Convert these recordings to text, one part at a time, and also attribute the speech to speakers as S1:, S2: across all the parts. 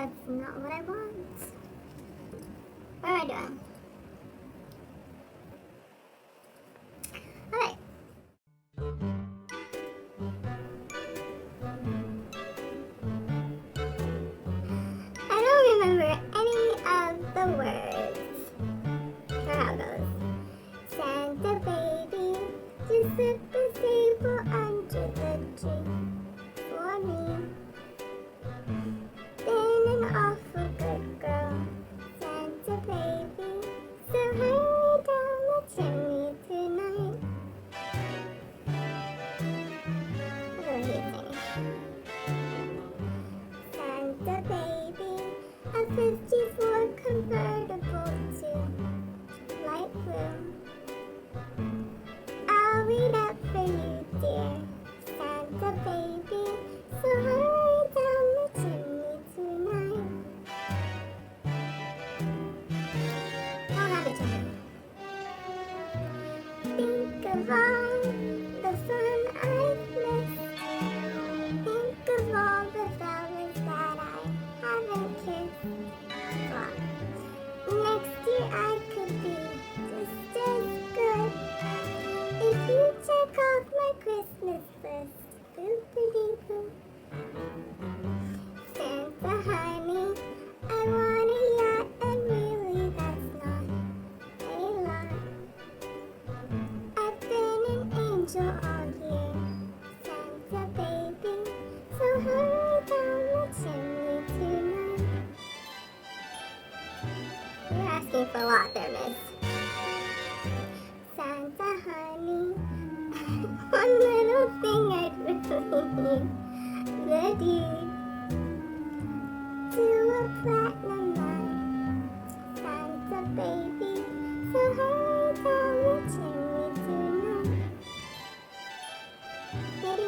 S1: That's not what I want. What am I doing? Alright. I don't remember any of the words. Or how it goes. Santa baby, just set the table under the tree for me. Been an awful good girl, Santa baby, so hurry down the chimney tonight. I really hate singing. Santa baby, a 54 convertible to light blue. I'll read up for you, dear Santa baby, so hurry down the chimney tonight. I'll have a chimney. Think of all the fun I've missed. Think of all the fellas that I haven't kissed. Well, next year I could be just as good if you check off my Christmas list. Boop-a-dee-boo. Santa honey, I want a yacht, and really that's not a lot. I've been an angel all year, Santa baby, so hurry down the chimney tonight. You're asking for a lot there, miss. Santa honey, one little thing I'd really need, the deed to a platinum mine. Santa baby, so hurry down the chimney tonight. Maybe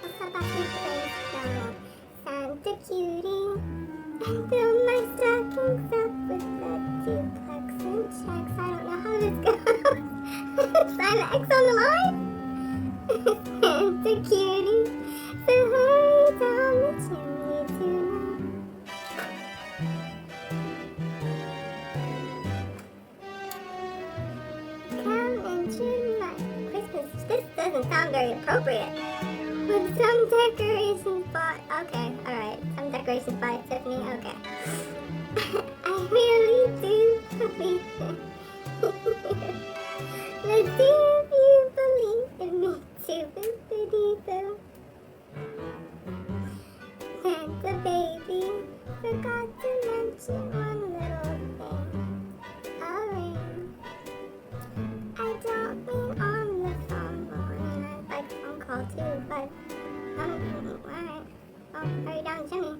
S1: I'll stop asking for things down there. Santa cutie, and fill my stockings up with the duplex and checks. I don't know how this goes. Sign the X on the line? Santa cutie, so hurry down the chimney tonight. Come into my Christmas. This doesn't sound very appropriate. With some decorations bought. Okay, alright. Some decorations by Tiffany. Okay. I really do believe it. Let's see if you believe in me too. Boop-a-dee-boo. Santa baby, forgot to mention one little thing. A ring. I don't mean on the phone. Well, I mean, I like phone call too, but alright. Well, hurry down the chimney.